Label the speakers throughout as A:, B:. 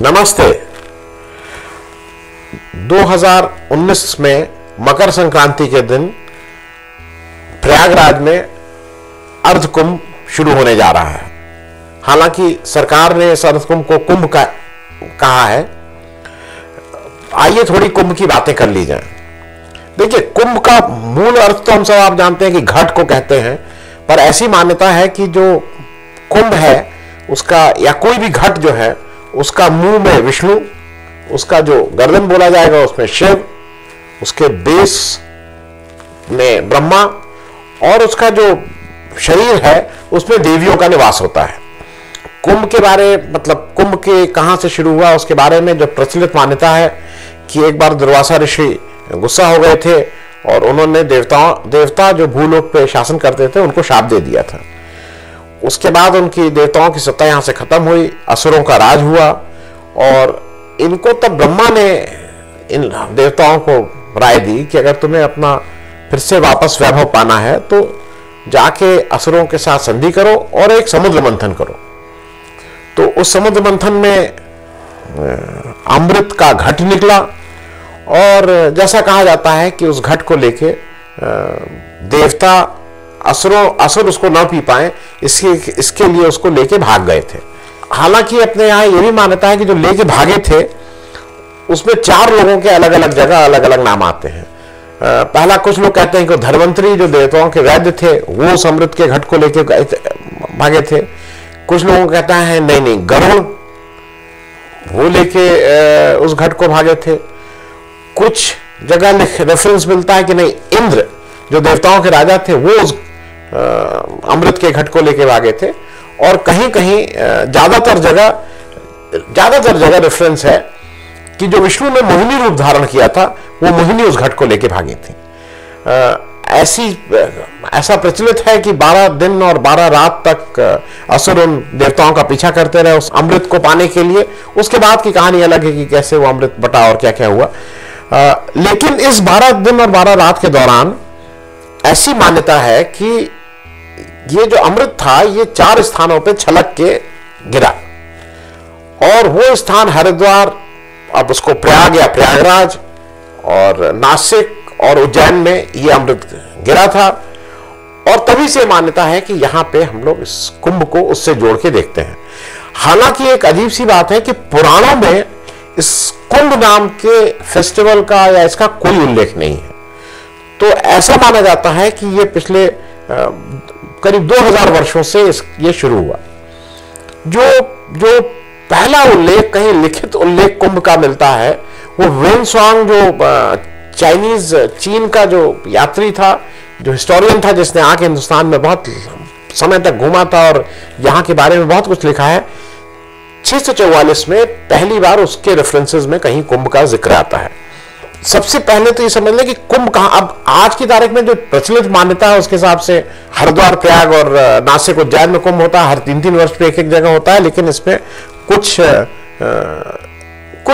A: नमस्ते। 2019 में मकर संक्रांति के दिन प्रयागराज में अर्ध कुंभ शुरू होने जा रहा है। हालांकि सरकार ने इस अर्ध कुंभ को कुंभ का कहा है। आइए थोड़ी कुंभ की बातें कर ली जाए। देखिए, कुंभ का मूल अर्थ तो हम सब आप जानते हैं कि घट को कहते हैं, पर ऐसी मान्यता है कि जो कुंभ है उसका या कोई भी घट जो है उसका मुंह में विष्णु, उसका जो गर्दन बोला जाएगा उसमें शिव, उसके बेस में ब्रह्मा और उसका जो शरीर है उसमें देवियों का निवास होता है। कुंभ के बारे मतलब कुंभ के कहां से शुरू हुआ उसके बारे में जो प्रचलित मान्यता है कि एक बार दुर्वासा ऋषि गुस्सा हो गए थे और उन्होंने देवता जो भूलोक पे शासन करते थे उनको शाप दे दिया था। उसके बाद उनकी देवताओं की सत्ता यहां से खत्म हुई, असुरों का राज हुआ और इनको तब ब्रह्मा ने इन देवताओं को राय दी कि अगर तुम्हें अपना फिर से वापस वैभव पाना है तो जाके असुरों के साथ संधि करो और एक समुद्र मंथन करो। तो उस समुद्र मंथन में अमृत का घट निकला और जैसा कहा जाता है कि उस घट को लेके देवता असुर उसको न पी पाए इसके लिए उसको लेके भाग गए थे। हालांकि अपने यहाँ ये भी मान्यता है कि जो लेके भागे थे उसमें 4 लोगों के अलग अलग जगह अलग अलग नाम आते हैं। पहला कुछ लोग कहते हैं कि धन्वंतरी जो देवताओं के वैद्य थे वो उस अमृत के घट को लेके भागे थे। कुछ लोगों को कहता है नहीं गरुड़ वो लेके उस घट को भागे थे। कुछ जगह रेफरेंस मिलता है कि नहीं, इंद्र जो देवताओं के राजा थे वो उस अमृत के घट को लेके भागे थे। और कहीं कहीं ज्यादातर जगह रेफरेंस है कि जो विष्णु ने मोहिनी रूप धारण किया था वो मोहिनी उस घट को लेके भागी थी। ऐसा प्रचलित है कि 12 दिन और 12 रात तक असुर उन देवताओं का पीछा करते रहे उस अमृत को पाने के लिए। उसके बाद की कहानी अलग है कि कैसे वो अमृत बटा और क्या क्या हुआ। लेकिन इस 12 दिन और 12 रात के दौरान ऐसी मान्यता है कि ये जो अमृत था ये 4 स्थानों पे छलक के गिरा और वो स्थान हरिद्वार, अब उसको प्रयाग या प्रयागराज और नासिक और उज्जैन में ये अमृत गिरा था। और तभी से मान्यता है कि यहां पे हम लोग इस कुंभ को उससे जोड़ के देखते हैं। हालांकि एक अजीब सी बात है कि पुराणों में इस कुंभ नाम के फेस्टिवल का या इसका कोई उल्लेख नहीं है। तो ऐसा माना जाता है कि ये पिछले करीब 2000 वर्षों से ये शुरू हुआ। जो पहला उल्लेख कहीं लिखित उल्लेख कुंभ का मिलता है वो वेनसुआंग जो चीन का जो यात्री था, जो हिस्टोरियन था, जिसने आके हिंदुस्तान में बहुत समय तक घूमा था और यहाँ के बारे में बहुत कुछ लिखा है। 644 में पहली बार उसके रेफरेंसेस में कहीं कुंभ का जिक्र आता है। सबसे पहले तो ये समझ लें कि कुंभ कहां, अब आज की तारीख में जो प्रचलित मान्यता है उसके हिसाब से हरिद्वार, प्रयाग और नासिक, उज्जैन में कुंभ होता है। हर 3-3 वर्ष पे एक जगह होता है। लेकिन इसमें कुछ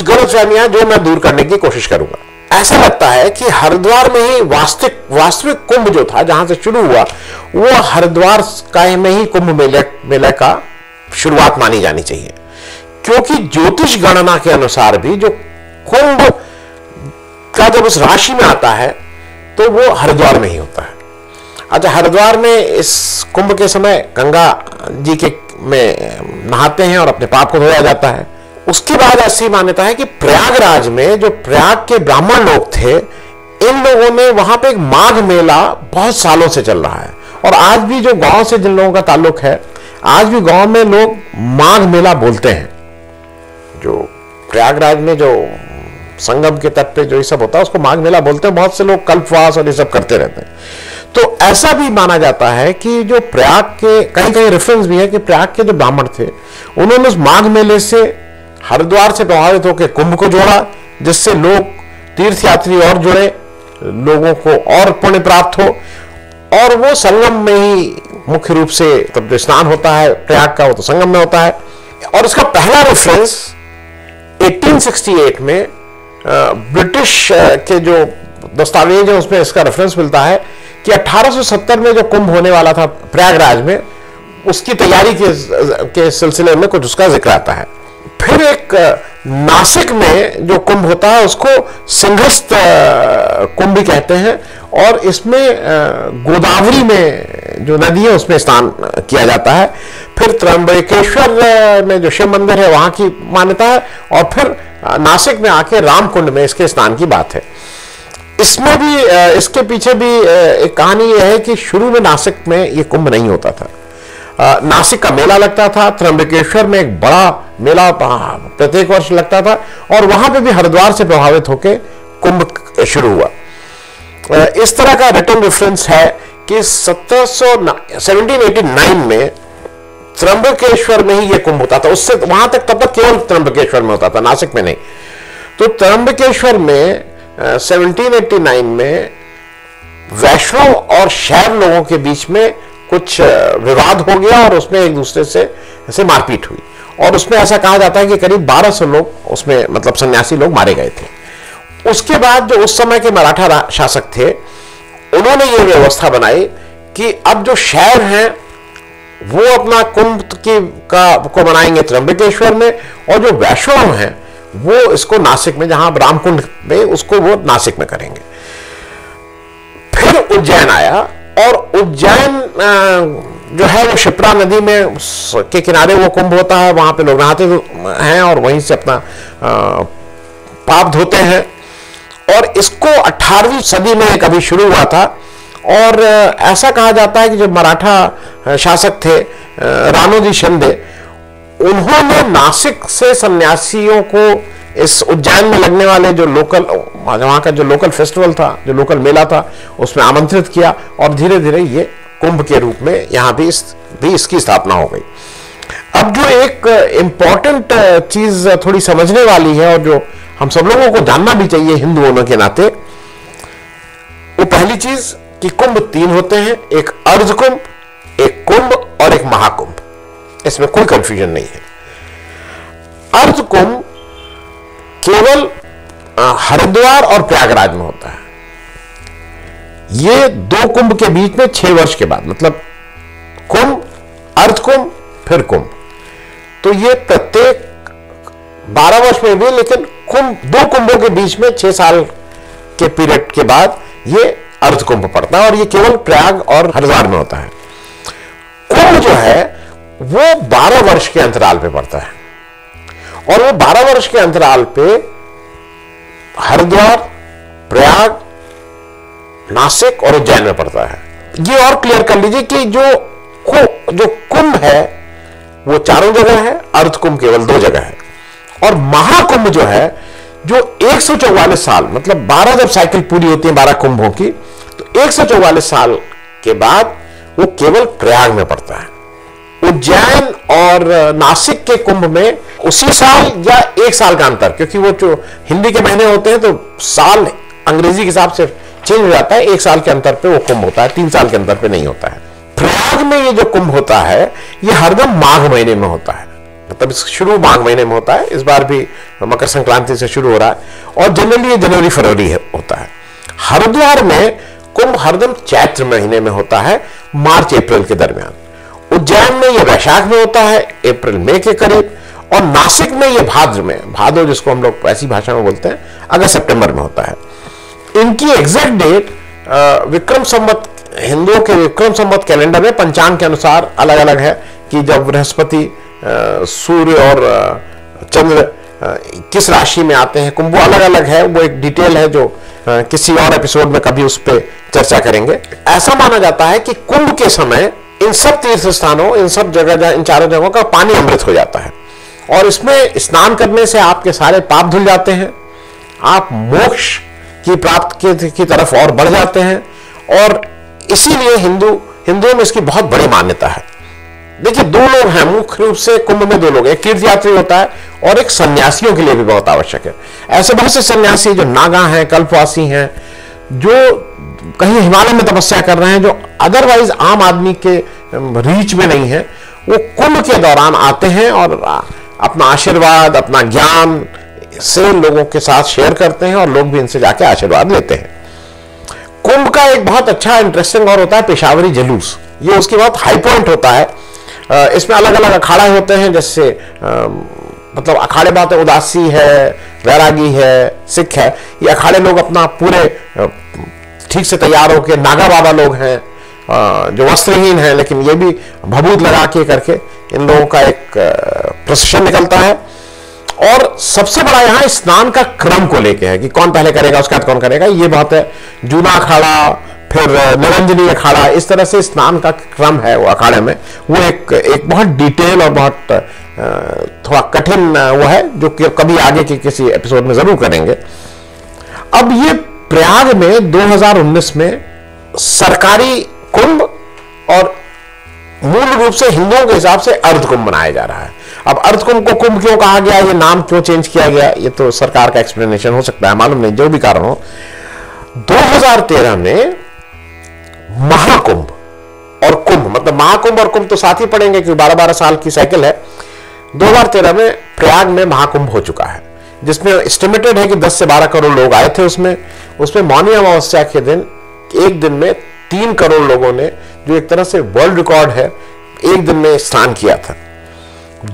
A: गलतफहमियां जो मैं दूर करने की कोशिश करूंगा। ऐसा लगता है कि हरिद्वार में ही वास्तविक कुंभ जो था, जहां से शुरू हुआ, वो हरिद्वार का में ही कुंभ मेले का शुरुआत मानी जानी चाहिए। क्योंकि ज्योतिष गणना के अनुसार भी जो कुंभ का जब उस राशि में आता है तो वो हरिद्वार में ही होता है। अच्छा, हरिद्वार में इस कुंभ के समय गंगा जी के में नहाते हैं और अपने पाप को धोया जाता है। उसके बाद ऐसी मान्यता है कि प्रयागराज में जो प्रयाग के ब्राह्मण लोग थे, इन लोगों ने वहां पे एक माघ मेला बहुत सालों से चल रहा है। और आज भी जो गांव से जिन लोगों का ताल्लुक है, आज भी गांव में लोग माघ मेला बोलते हैं। जो प्रयागराज में जो संगम के तट पे जो ये सब होता है उसको माघ मेला बोलते हैं। बहुत से लोग कल्पवास और ये सब करते रहते हैं। तो ऐसा भी माना जाता है कि जो प्रयाग के कहीं रेफरेंस भी है कि प्रयाग के जो ब्राह्मण थे उन्होंने उस माघ मेले से हरिद्वार से प्रभावित होकर कुंभ को जोड़ा, जिससे लोग तीर्थयात्री और जुड़े, लोगों को और पुण्य प्राप्त हो। और वो संगम में ही मुख्य रूप से तब जो स्नान होता है प्रयाग का वो तो संगम में होता है। और इसका पहला रेफरेंस 1868 में ब्रिटिश के जो दस्तावेज है उसमें इसका रेफरेंस मिलता है कि 1870 में जो कुंभ होने वाला था प्रयागराज में, उसकी तैयारी के सिलसिले में कुछ उसका जिक्र आता है। फिर एक नासिक में जो कुंभ होता है उसको सिंहस्थ कुंभ भी कहते हैं, और इसमें गोदावरी में जो नदी है उसमें स्नान किया जाता है। फिर त्र्यंबकेश्वर में जो शिव मंदिर है वहां की मान्यता है, और फिर नासिक में आके रामकुंड में इसके स्नान की बात है। इसमें भी इसके पीछे भी एक कहानी यह है कि शुरू में नासिक में ये कुंभ नहीं होता था। नासिक का मेला लगता था, त्र्यंबकेश्वर में एक बड़ा मेला प्रत्येक वर्ष लगता था, और वहां पे भी हरिद्वार से प्रभावित होकर कुंभ शुरू हुआ। इस तरह का रिटर्न रेफरेंस है कि 1789 में त्र्यंबकेश्वर में ही यह कुंभ होता था। उससे वहां तक तब तक केवल त्र्यंबकेश्वर में होता था, नासिक में नहीं। तो त्र्यंबकेश्वर में 1789 में वैष्णव और शैव लोगों के बीच में कुछ विवाद हो गया, और उसमें एक दूसरे से मारपीट हुई, और उसमें ऐसा कहा जाता है कि करीब 1200 लोग उसमें, मतलब सन्यासी लोग मारे गए थे। उसके बाद जो उस समय के मराठा शासक थे, उन्होंने ये व्यवस्था बनाई कि अब जो शैव हैं वो अपना कुंभ को मनाएंगे त्र्यंबकेश्वर में, और जो वैष्णव हैं वो इसको नासिक में, जहां रामकुंड में, उसको वो नासिक में करेंगे। फिर उज्जैन आया, और उज्जैन जो है वो शिप्रा नदी में के किनारे वो कुंभ होता है। वहां पे लोग नहाते हैं और वहीं से अपना पाप धोते हैं। और इसको 18वीं सदी में कभी शुरू हुआ था, और ऐसा कहा जाता है कि जो मराठा शासक थे राणोजी शिंदे, उन्होंने नासिक से सन्यासियों को इस उज्जैन में लगने वाले जो लोकल, वहां का जो लोकल फेस्टिवल था, जो लोकल मेला था, उसमें आमंत्रित किया, और धीरे धीरे ये कुंभ के रूप में यहां भी इसकी स्थापना हो गई। अब जो एक इंपॉर्टेंट चीज थोड़ी समझने वाली है, और जो हम सब लोगों को जानना भी चाहिए हिंदू होने के नाते, वो पहली चीज कि कुंभ 3 होते हैं, एक अर्ध कुंभ, एक कुंभ और एक महाकुंभ। इसमें कोई कंफ्यूजन नहीं है। अर्ध कुंभ केवल हरिद्वार और प्रयागराज में होता है। ये 2 कुंभ के बीच में 6 वर्ष के बाद, मतलब कुंभ, अर्ध कुंभ, फिर कुंभ, तो ये प्रत्येक 12 वर्ष में भी, लेकिन कुंभ 2 कुंभों के बीच में 6 साल के पीरियड के बाद ये अर्ध कुंभ पड़ता है, और ये केवल प्रयाग और हरिद्वार में होता है। कुंभ जो है वो 12 वर्ष के अंतराल पे पड़ता है, और वो 12 वर्ष के अंतराल पे हरिद्वार, प्रयाग, नासिक और उज्जैन में पड़ता है। ये और क्लियर कर लीजिए कि जो कुंभ है वो 4 जगह है, अर्ध कुंभ केवल 2 जगह है, और महाकुंभ जो है, जो 144 साल, मतलब 12 जब साइकिल पूरी होती है 12 कुंभों की, तो 144 साल के बाद वो केवल प्रयाग में पड़ता है। उज्जैन और नासिक के कुंभ में उसी साल या 1 साल का अंतर, क्योंकि वो जो हिंदी के महीने होते हैं तो साल अंग्रेजी के हिसाब से चेंज हो जाता है, 1 साल के अंतर पे वो कुंभ होता है, 3 साल के अंतर पे नहीं होता है। प्रयाग में ये जो कुंभ होता है ये हरदम माघ महीने में होता है, मतलब शुरू माघ महीने में होता है। इस बार भी मकर संक्रांति से शुरू हो रहा है, और जनरली ये जनवरी फरवरी होता है। हरिद्वार में कुंभ हरदम चैत्र महीने में होता है, मार्च अप्रैल के दरमियान। उज्जैन में ये वैशाख में होता है, अप्रैल मई के करीब, और नासिक में ये भाद्र में, भादो जिसको हम लोग ऐसी भाषा में बोलते हैं, अगस्त सितंबर में होता है। इनकी एग्जैक्ट डेट विक्रम संवत, हिंदुओं के विक्रम संवत कैलेंडर में पंचांग के अनुसार अलग अलग है, कि जब बृहस्पति, सूर्य और चंद्र किस राशि में आते हैं, कुंभ अलग अलग है। वो एक डिटेल है जो किसी और एपिसोड में कभी उस पर चर्चा करेंगे। ऐसा माना जाता है कि कुंभ के समय इन सब तीर्थ स्थानों, इन सब जगह, इन 4 जगहों का पानी अमृत हो जाता है, और इसमें स्नान करने से आपके सारे पाप धुल जाते हैं, आप मोक्ष की प्राप्ति की तरफ और बढ़ जाते हैं। और इसीलिए हिंदुओं में इसकी बहुत बड़ी मान्यता है। देखिए 2 लोग हैं मुख्य रूप से कुंभ में, 2 लोग, एक तीर्थयात्री होता है और एक सन्यासियों के लिए भी बहुत आवश्यक है। ऐसे बहुत से सन्यासी जो नागा हैं, कल्पवासी हैं, जो कहीं हिमालय में तपस्या कर रहे हैं, जो अदरवाइज आम आदमी के रीच में नहीं है, वो कुंभ के दौरान आते हैं और अपना आशीर्वाद, अपना ज्ञान से लोगों के साथ शेयर करते हैं, और लोग भी इनसे जाके आशीर्वाद लेते हैं। कुंभ का एक बहुत अच्छा इंटरेस्टिंग और होता है पेशावरी जुलूस। ये उसकी बहुत हाई पॉइंट होता है। इसमें अलग अलग अखाड़ा होते हैं, जैसे मतलब अखाड़े बात है, उदासी है, वैरागी है, सिख है, ये अखाड़े लोग अपना पूरे ठीक से तैयार होकर, नागा बाबा लोग हैं जो वस्त्रहीन है, लेकिन ये भी भभूत लगा के करके इन लोगों का एक प्रोसेशन निकलता है। और सबसे बड़ा यहाँ स्नान का क्रम को लेके है कि कौन पहले करेगा, उसके बाद कौन करेगा, ये बहुत है। जूना अखाड़ा, फिर निरंजनी अखाड़ा, इस तरह से स्नान का क्रम है वो अखाड़े में, वो एक बहुत डिटेल और बहुत थोड़ा कठिन वो है, जो कि कभी आगे के किसी एपिसोड में जरूर करेंगे। अब ये प्रयाग में 2019 में सरकारी कुंभ और मूल रूप से हिंदुओं के हिसाब से अर्ध कुंभ मनाया जा रहा है। अब अर्ध कुंभ को कुंभ क्यों कहा गया, ये नाम क्यों चेंज किया गया, ये तो सरकार का एक्सप्लेनेशन हो सकता है, मालूम नहीं, जो भी कारण हो। 2013 में महाकुंभ और कुंभ, मतलब महाकुंभ और कुंभ तो साथ ही पड़ेंगे क्योंकि 12-12 साल की साइकिल है। 2013 में प्रयाग में महाकुंभ हो चुका है, जिसमें एस्टिमेटेड है कि 10 से 12 करोड़ लोग आए थे। उसमें मौनी अमावस्या के दिन एक दिन में 3 करोड़ लोगों ने, जो एक तरह से वर्ल्ड रिकॉर्ड है, एक दिन में स्नान किया था।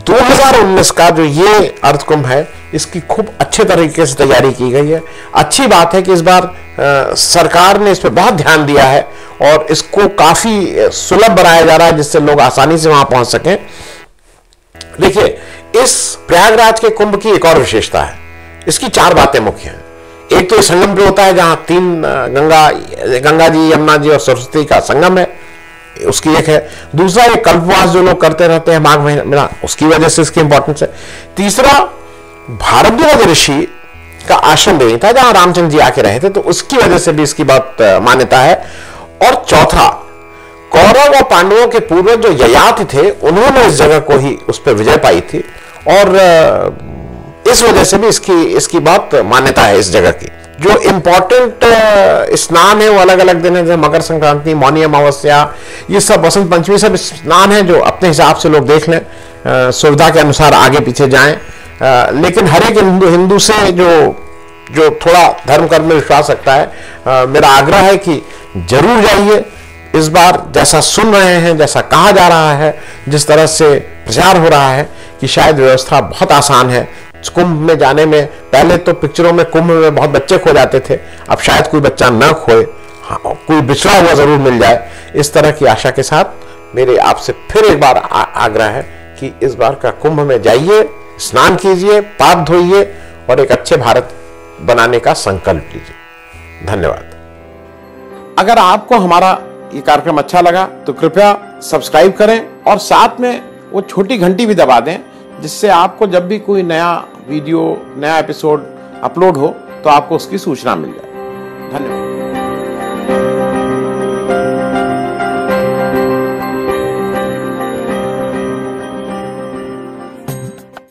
A: 2019 का जो ये अर्ध कुंभ है, इसकी खूब अच्छे तरीके से तैयारी की गई है। अच्छी बात है कि इस बार सरकार ने इस पर बहुत ध्यान दिया है और इसको काफी सुलभ बनाया जा रहा है, जिससे लोग आसानी से वहां पहुंच सकें। देखिए, इस प्रयागराज के कुंभ की एक और विशेषता है, इसकी 4 बातें मुख्य हैं। एक तो संगम पे होता है, जहां 3 गंगा जी, यमुना जी और सरस्वती का संगम है, उसकी एक है। दूसरा, ये कल्पवास जो लोग करते रहते हैं माघ महीना, उसकी वजह से इसकी इंपॉर्टेंस है। तीसरा, भारद्वाज ऋषि का आश्रम भी था जहां रामचंद्र जी आके रहे थे, तो उसकी वजह से भी इसकी बात मान्यता है। और चौथा, कौरव और पांडवों के पूर्वज जो ययाति थे, उन्होंने इस जगह को ही, उस पर विजय पाई थी, और इस वजह से भी इसकी बात मान्यता है इस जगह की। जो इंपॉर्टेंट स्नान है वो अलग अलग दिन है, जैसे मकर संक्रांति, मौनी अमावस्या, ये सब, बसंत पंचमी, सब स्नान है जो अपने हिसाब से लोग देख लें, सुविधा के अनुसार आगे पीछे जाएं। लेकिन हर एक हिंदू से जो थोड़ा धर्म कर्म में विश्वास रखता है, मेरा आग्रह है कि जरूर जाइए। इस बार जैसा सुन रहे हैं, जैसा कहा जा रहा है, जिस तरह से प्रचार हो रहा है कि शायद व्यवस्था बहुत आसान है कुंभ में जाने में। पहले तो पिक्चरों में कुंभ में बहुत बच्चे खो जाते थे, अब शायद कोई बच्चा न खोए, हाँ, कोई बिछड़ा हुआ जरूर मिल जाए। इस तरह की आशा के साथ मेरे आपसे फिर एक बार आग्रह है कि इस बार का कुंभ में जाइए, स्नान कीजिए, पाप धोइए और एक अच्छे भारत बनाने का संकल्प लीजिए। धन्यवाद। अगर आपको हमारा ये कार्यक्रम अच्छा लगा तो कृपया सब्सक्राइब करें और साथ में वो छोटी घंटी भी दबा दें, जिससे आपको जब भी कोई नया वीडियो, नया एपिसोड अपलोड हो तो आपको उसकी सूचना मिल जाए। धन्यवाद।